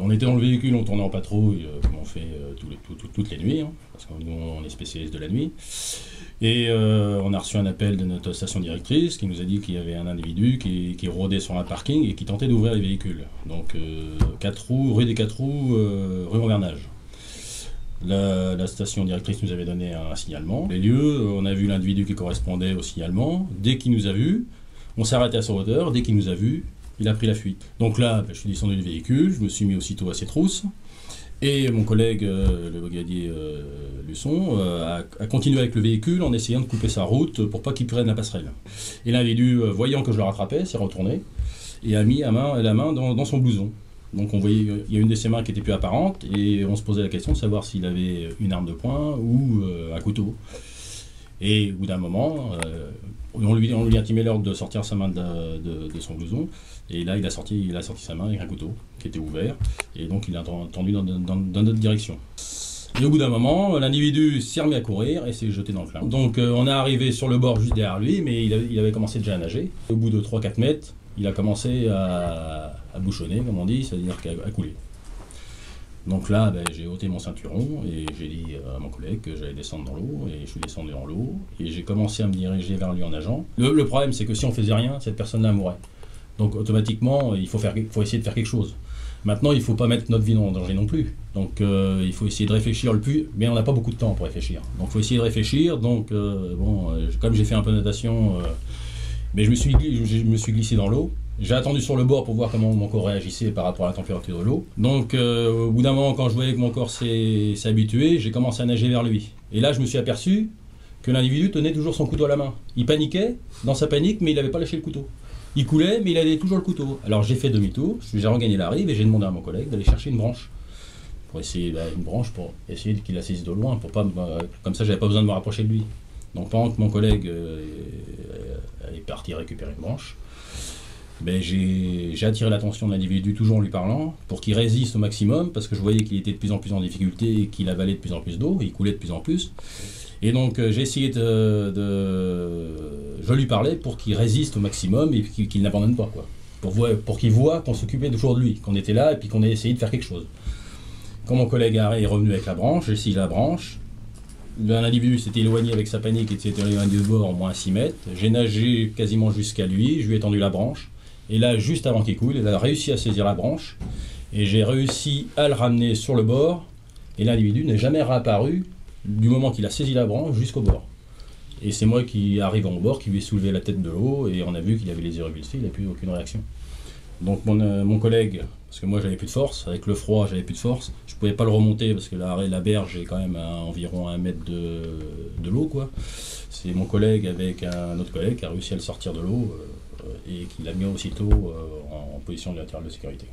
On était dans le véhicule, on tournait en patrouille, comme on fait toutes les nuits, hein, parce que nous on est spécialiste de la nuit. Et on a reçu un appel de notre station directrice qui nous a dit qu'il y avait un individu qui rôdait sur un parking et qui tentait d'ouvrir les véhicules. Donc 4 roues, rue des 4 roues, rue Envernage. La station directrice nous avait donné un signalement. Les lieux, on a vu l'individu qui correspondait au signalement. Dès qu'il nous a vus, on s'est arrêté à sa hauteur. Dès qu'il nous a vus, il a pris la fuite. Donc là, je suis descendu du véhicule, je me suis mis aussitôt à ses trousses. Et mon collègue, le brigadier Luçon, a continué avec le véhicule en essayant de couper sa route pour pas qu'il prenne la passerelle. Et l'individu, voyant que je le rattrapais, s'est retourné et a mis la main dans son blouson. Donc on voyait, il y a une de ses mains qui était plus apparente et on se posait la question de savoir s'il avait une arme de poing ou un couteau. Et au bout d'un moment, on lui intimait l'ordre de sortir sa main de son blouson. Et là, il a sorti sa main avec un couteau qui était ouvert. Et donc, il a tendu dans notre direction. Et au bout d'un moment, l'individu s'est remis à courir et s'est jeté dans le flanc. Donc, on est arrivé sur le bord juste derrière lui, mais il avait commencé déjà à nager. Au bout de 3-4 mètres, il a commencé à bouchonner, comme on dit, c'est-à-dire à couler. Donc là, j'ai ôté mon ceinturon et j'ai dit à mon collègue que j'allais descendre dans l'eau, et je suis descendu dans l'eau, et j'ai commencé à me diriger vers lui en nageant. Le problème, c'est que si on faisait rien, cette personne-là mourrait. Donc automatiquement, il faut essayer de faire quelque chose. Maintenant, il ne faut pas mettre notre vie en danger non plus. Donc il faut essayer de réfléchir le plus, mais on n'a pas beaucoup de temps pour réfléchir. Donc il faut essayer de réfléchir, donc comme j'ai fait un peu de natation, mais je me suis glissé dans l'eau. J'ai attendu sur le bord pour voir comment mon corps réagissait par rapport à la température de l'eau. Donc au bout d'un moment, quand je voyais que mon corps s'est habitué, j'ai commencé à nager vers lui. Et là, je me suis aperçu que l'individu tenait toujours son couteau à la main. Il paniquait dans sa panique, mais il n'avait pas lâché le couteau. Il coulait, mais il avait toujours le couteau. Alors j'ai fait demi-tour, j'ai regagné la rive et j'ai demandé à mon collègue d'aller chercher une branche. Pour essayer qu'il la saisisse de loin, pour pas, comme ça j'avais pas besoin de me rapprocher de lui. Donc pendant que mon collègue est parti récupérer une branche, j'ai attiré l'attention de l'individu toujours en lui parlant pour qu'il résiste au maximum, parce que je voyais qu'il était de plus en plus en difficulté et qu'il avalait de plus en plus d'eau, il coulait de plus en plus. Et donc j'ai essayé je lui parlais pour qu'il résiste au maximum et qu'il n'abandonne pas, quoi. Pour qu'il voit qu'on s'occupait toujours de lui, qu'on était là et puis qu'on a essayé de faire quelque chose. Quand mon collègue est revenu avec la branche, j'ai essayé la branche. L'individu s'était éloigné avec sa panique et s'était éloigné du bord au moins 6 mètres. J'ai nagé quasiment jusqu'à lui, je lui ai tendu la branche. Et là, juste avant qu'il coule, il a réussi à saisir la branche. Et j'ai réussi à le ramener sur le bord. Et l'individu n'est jamais réapparu du moment qu'il a saisi la branche jusqu'au bord. Et c'est moi qui arrive au bord, qui lui ai soulevé la tête de l'eau, et on a vu qu'il avait les yeux révulsés, il n'a plus aucune réaction. Donc mon collègue, parce que moi j'avais plus de force, avec le froid j'avais plus de force, je pouvais pas le remonter parce que la berge est quand même à environ 1 mètre de l'eau, quoi. C'est mon collègue avec un autre collègue qui a réussi à le sortir de l'eau et qui l'a mis aussitôt en position de latéral de sécurité.